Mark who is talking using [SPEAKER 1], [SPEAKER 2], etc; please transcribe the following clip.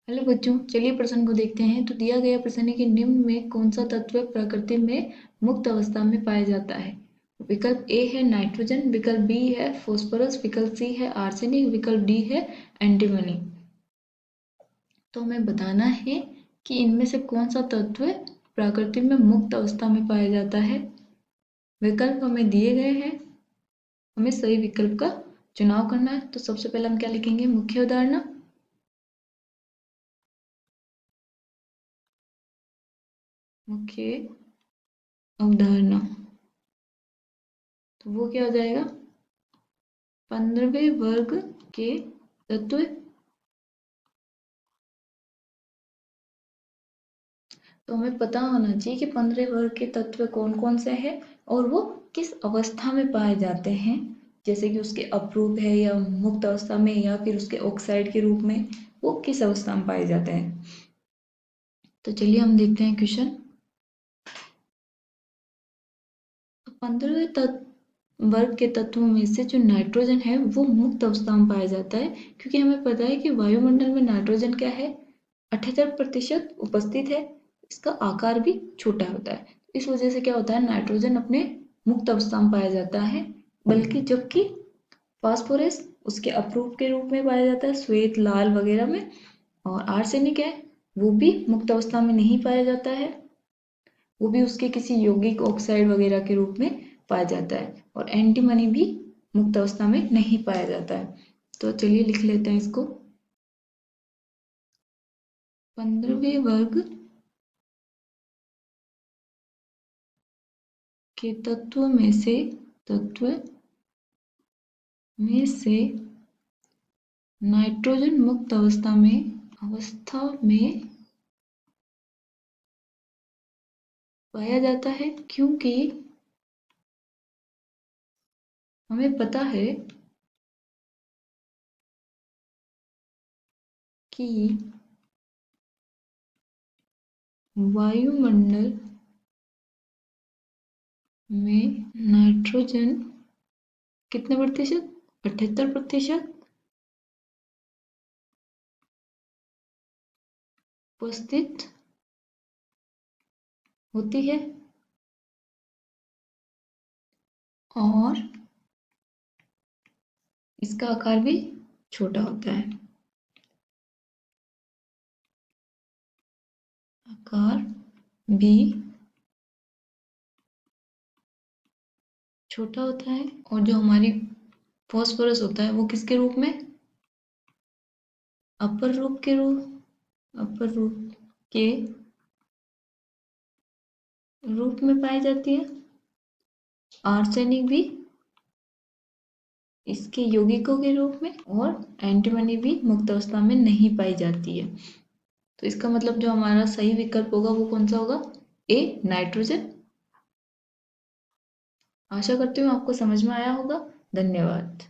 [SPEAKER 1] Hello बच्चों, चलिए प्रश्न को देखते हैं। तो दिया गया प्रश्न है कि निम्न में कौन सा तत्व प्रकृति में मुक्त अवस्था में पाया जाता है। विकल्प ए है नाइट्रोजन, विकल्प बी है फास्फोरस, विकल्प सी है आर्सेनिक, विकल्प डी है एंटीमनी। तो हमें बताना है कि इनमें से कौन सा तत्व प्रकृति में मुक्त अवस्था में पाया जाता है। विकल्प हमें दिए गए हैं, हमें सही विकल्प का चुनाव करना है। तो सबसे पहले हम क्या लिखेंगे, मुख्य अवधारणा। मुख्य अवधारणा, तो वो क्या हो जाएगा, 15वें वर्ग के तत्व। तो हमें पता होना चाहिए कि 15 वर्ग के तत्व कौन कौन से हैं और वो किस अवस्था में पाए जाते हैं। जैसे कि उसके अपरूप है या मुक्त अवस्था में या फिर उसके ऑक्साइड के रूप में, वो किस अवस्था में पाए जाते हैं। तो चलिए हम देखते हैं क्वेश्चन। 15वें वर्ग के तत्वों में से जो नाइट्रोजन है वो मुक्त अवस्था में पाया जाता है, क्योंकि हमें पता है कि वायुमंडल में नाइट्रोजन क्या है, 78% उपस्थित है। इसका आकार भी छोटा होता है। इस वजह से क्या होता है, नाइट्रोजन अपने मुक्त अवस्था में पाया जाता है। बल्कि जबकि फास्फोरस उसके अपरूप के रूप में पाया जाता है, श्वेत लाल वगैरह में। और आर्सेनिक है, वो भी मुक्त अवस्था में नहीं पाया जाता है, वो भी उसके किसी यौगिक ऑक्साइड वगैरह के रूप में पाया जाता है। और एंटीमनी भी मुक्त अवस्था में नहीं पाया जाता है। तो चलिए लिख लेते हैं इसको। 15वें वर्ग के तत्व में से नाइट्रोजन मुक्त अवस्था में पाया जाता है, क्योंकि हमें पता है कि वायुमंडल में नाइट्रोजन कितने प्रतिशत, 78% उपस्थित होती है। और इसका आकार भी छोटा होता है। आकार भी छोटा होता है। और जो हमारी फास्फोरस होता है वो किसके रूप में, अपर रूप के रूप में पाई जाती है। आर्सेनिक भी इसके यौगिकों के रूप में। और एंटीमनी भी मुक्त अवस्था में नहीं पाई जाती है। तो इसका मतलब जो हमारा सही विकल्प होगा वो कौन सा होगा, ए नाइट्रोजन। आशा करती हूँ आपको समझ में आया होगा। धन्यवाद।